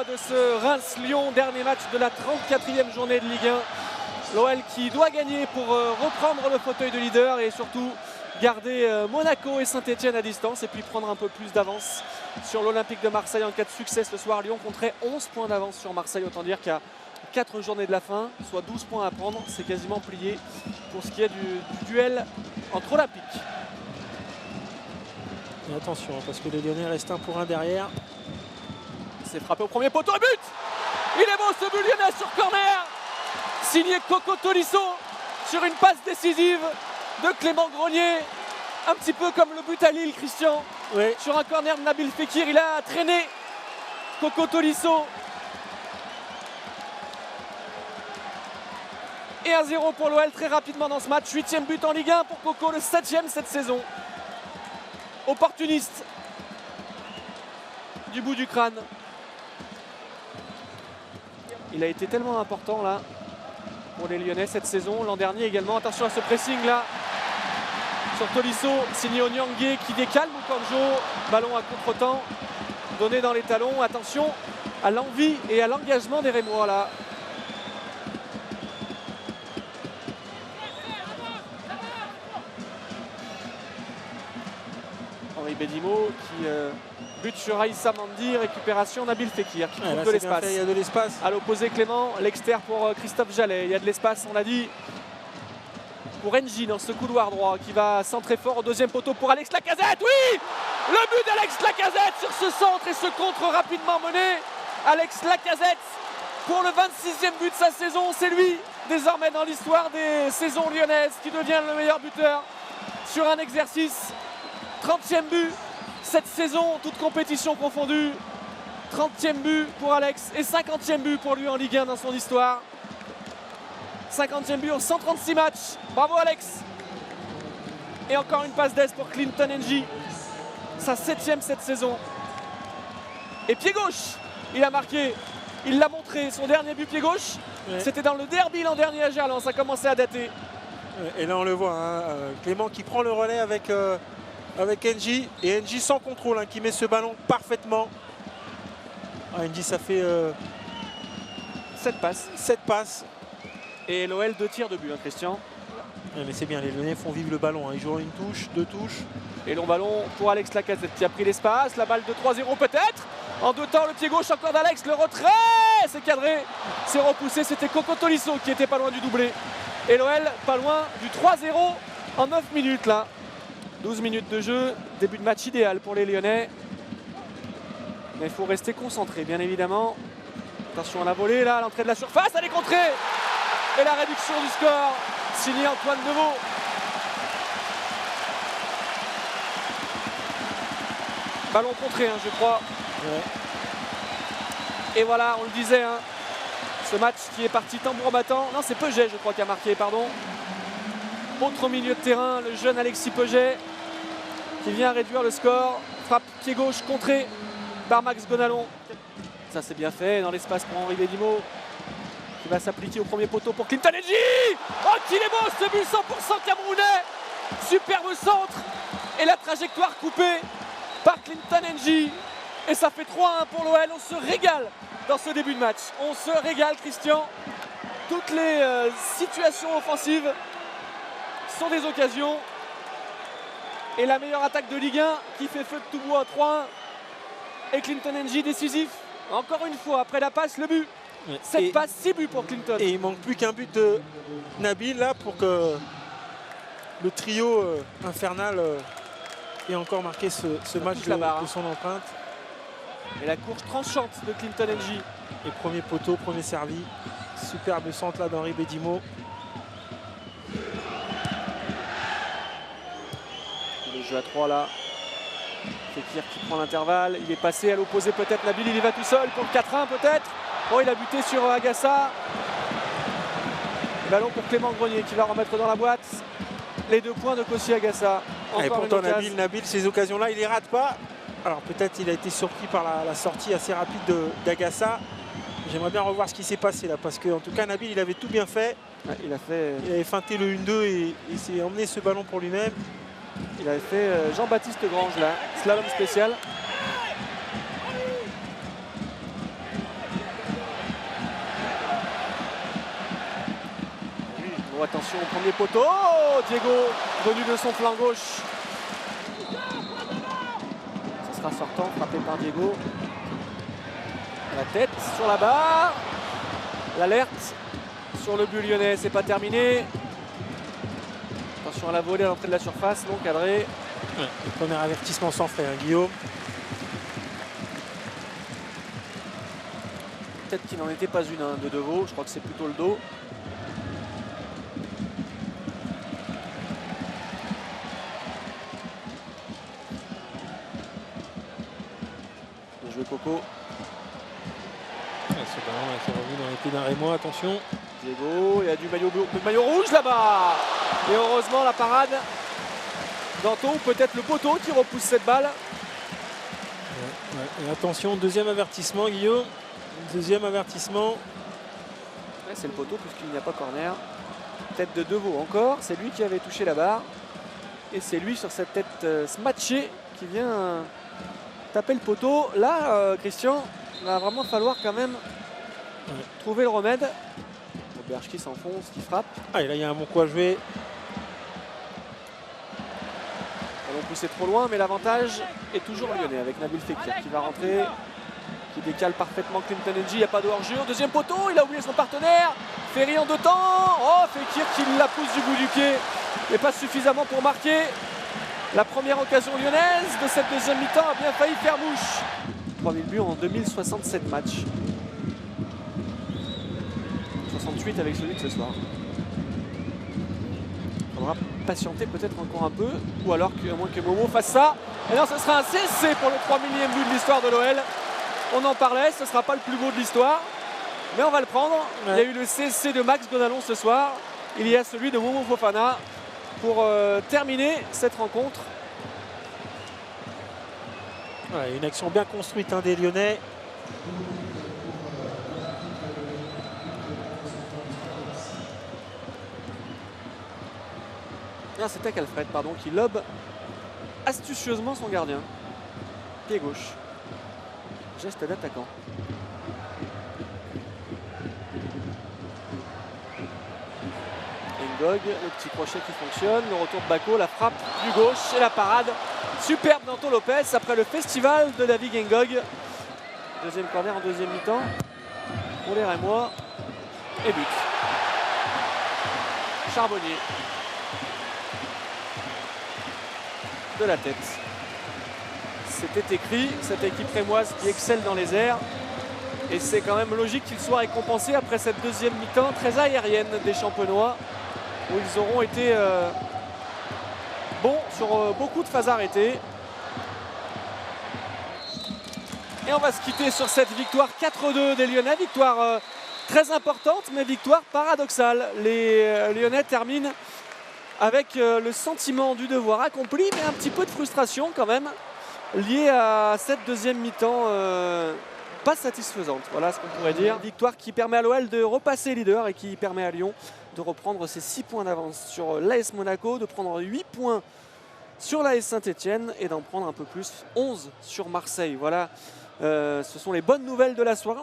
de ce Reims-Lyon, dernier match de la 34e journée de Ligue 1. L'OL qui doit gagner pour reprendre le fauteuil de leader et surtout garder Monaco et Saint-Etienne à distance et puis prendre un peu plus d'avance sur l'Olympique de Marseille en cas de succès ce soir. Lyon compterait 11 points d'avance sur Marseille, autant dire qu'à 4 journées de la fin, soit 12 points à prendre, c'est quasiment plié pour ce qui est du duel entre Olympiques. Et attention, parce que les Lyonnais restent 1 pour 1 derrière. C'est frappé au premier poteau et but! Il est beau ce but lyonnais sur corner! Signé Coco Tolisso sur une passe décisive de Clément Grenier. Un petit peu comme le but à Lille, Christian. Oui. Sur un corner de Nabil Fekir, il a traîné Coco Tolisso. Et 1-0 pour l'OL très rapidement dans ce match. 8e but en Ligue 1 pour Coco, le 7e cette saison. Opportuniste du bout du crâne. Il a été tellement important là pour les Lyonnais cette saison. L'an dernier également. Attention à ce pressing là sur Tolisso, signé Onyangé qui décale Mukanjo. Ballon à contre-temps donné dans les talons. Attention à l'envie et à l'engagement des Rémois là. Henri Bédimo qui bute sur Aïssa Mandi, récupération Nabil Fekir qui trouve de l'espace. Il y a de l'espace. À l'opposé Clément, l'extérieur pour Christophe Jallet. Il y a de l'espace, on l'a dit, pour Engie dans ce couloir droit qui va centrer fort au deuxième poteau pour Alex Lacazette. Oui, le but d'Alex Lacazette sur ce centre et ce contre rapidement mené. Alex Lacazette pour le 26e but de sa saison. C'est lui désormais dans l'histoire des saisons lyonnaises qui devient le meilleur buteur sur un exercice. 30e but cette saison, toute compétition confondue. 30e but pour Alex et 50e but pour lui en Ligue 1 dans son histoire. 50e but en 136 matchs. Bravo Alex. Et encore une passe d'aise pour Clinton Engie. Sa 7e cette saison. Et pied gauche, il a marqué. Il l'a montré, son dernier but pied gauche. Ouais. C'était dans le derby l'an dernier à Gerland, ça commençait à dater. Et là on le voit, hein, Clément qui prend le relais avec Engie. Et Engie sans contrôle, hein, qui met ce ballon parfaitement. Engie, ça fait 7 passes. 7 passes. Et l'OL 2 tirs de but, hein, Christian. Ouais, mais c'est bien, les Lyonnais font vivre le ballon. Hein. Ils jouent une touche, 2 touches. Et long ballon pour Alex Lacazette qui a pris l'espace. La balle de 3-0 peut-être. En 2 temps, le pied gauche encore d'Alex. Le retrait, c'est cadré. C'est repoussé. C'était Coco Tolisso qui était pas loin du doublé. Et l'OL pas loin du 3-0 en 9 minutes là. 12 minutes de jeu. Début de match idéal pour les Lyonnais. Mais il faut rester concentré, bien évidemment. Attention à la volée là, à l'entrée de la surface. Elle est contrée. Et la réduction du score, signé Antoine Deveau. Ballon contré, hein, je crois. Ouais. Et voilà, on le disait, hein, ce match qui est parti tambour battant. Non, c'est Peuget, je crois, qui a marqué, pardon. Autre milieu de terrain, le jeune Alexis Peuget, qui vient réduire le score. Frappe pied gauche contré par Max Gonalon. Ça, c'est bien fait dans l'espace pour Henri Bédimo, qui va s'appliquer au premier poteau pour Clinton Engie. Oh, qu'il est beau ce but 100% camerounais. Superbe centre. Et la trajectoire coupée par Clinton Engie. Et ça fait 3-1 pour l'OL. On se régale dans ce début de match. On se régale, Christian. Toutes les situations offensives sont des occasions. Et la meilleure attaque de Ligue 1 qui fait feu de tout bois à 3-1. Et Clinton Engie décisif. Encore une fois, après la passe, le but. 7 passes, 6 buts pour Clinton. Et il manque plus qu'un but de Nabil là pour que le trio infernal ait encore marqué ce match de son empreinte. Et la course tranchante de Clinton Engie. Et premier poteau, premier servi. Superbe centre là d'Henri Bédimo. Le jeu à 3 là. Fekir qui prend l'intervalle. Il est passé à l'opposé peut-être. Nabil, il y va tout seul pour le 4-1 peut-être. Oh, il a buté sur Agassa. Ballon pour Clément Grenier qui va remettre dans la boîte les 2 points de Kossi Agassa. Et pourtant Nabil, ces occasions-là, il les rate pas. Alors peut-être il a été surpris par la sortie assez rapide d'Agassa. J'aimerais bien revoir ce qui s'est passé là, parce qu'en tout cas Nabil, il avait tout bien fait. Ouais, il avait feinté le 1-2 et il s'est emmené ce ballon pour lui-même. Il avait fait Jean-Baptiste Grange là, slalom spécial. Oh, attention au premier poteau. Oh, Diego venu de son flanc gauche. Ce sera sortant, frappé par Diego. La tête sur la barre. L'alerte sur le but lyonnais, c'est pas terminé. Attention à la volée à l'entrée de la surface, non cadré. Ouais, le premier avertissement sans frais, hein, Guillaume. Peut-être qu'il n'en était pas une hein, de Deveau, je crois que c'est plutôt le dos. Bien joué Coco. Ce ballon est revenu dans les pieds d'un Rémois, attention. Diego, il y a du maillot rouge là-bas. Et heureusement la parade d'Anto, ou peut-être le poteau qui repousse cette balle. Ouais. Et attention, deuxième avertissement, Guillaume. Deuxième avertissement. Ouais, c'est le poteau puisqu'il n'y a pas corner. Tête de Deveau encore, c'est lui qui avait touché la barre. Et c'est lui sur cette tête smatchée qui vient taper le poteau. Là, Christian, il va vraiment falloir quand même trouver le remède. Auberge qui s'enfonce, qui frappe. Ah, et là, il y a un bon coup à jouer. Ballon poussé trop loin, mais l'avantage est toujours lyonnais avec Nabil Fekir qui va rentrer, qui décale parfaitement Clinton Ng. Il n'y a pas de hors-jeu. Deuxième poteau, il a oublié son partenaire. Ferry en deux temps. Oh, Fekir qui la pousse du bout du pied, mais pas suffisamment pour marquer. La première occasion lyonnaise de cette deuxième mi-temps a bien failli faire mouche. 3000 buts en 2067 matchs. 68 avec celui de ce soir. Il faudra patienter peut-être encore un peu, ou alors à moins que Momo fasse ça. Et non, ce sera un CSC pour le 3000e but de l'histoire de l'OL. On en parlait, ce ne sera pas le plus beau de l'histoire, mais on va le prendre. Ouais. Il y a eu le CSC de Max Gonalon ce soir. Il y a celui de Momo Fofana pour terminer cette rencontre. Ouais, une action bien construite hein, des Lyonnais. C'est Tac Alfred pardon, qui lobe astucieusement son gardien. Pied gauche. Geste d'attaquant. Ngog, le petit crochet qui fonctionne, le retour de Bako, la frappe du gauche et la parade superbe d'Anto Lopez après le festival de David Ngog. Deuxième corner en deuxième mi-temps pour les Rémois et but. Charbonnier. De la tête. C'était écrit, cette équipe rémoise qui excelle dans les airs. Et c'est quand même logique qu'il soit récompensé après cette deuxième mi-temps très aérienne des Champenois, où ils auront été bons sur beaucoup de phases arrêtées. Et on va se quitter sur cette victoire 4-2 des Lyonnais. Victoire très importante, mais victoire paradoxale. Les Lyonnais terminent avec le sentiment du devoir accompli, mais un petit peu de frustration quand même, liée à cette deuxième mi-temps pas satisfaisante. Voilà ce qu'on pourrait dire. Victoire qui permet à l'OL de repasser leader et qui permet à Lyon de reprendre ses 6 points d'avance sur l'AS Monaco, de prendre 8 points sur l'AS Saint-Etienne et d'en prendre un peu plus, 11 sur Marseille. Voilà, ce sont les bonnes nouvelles de la soirée.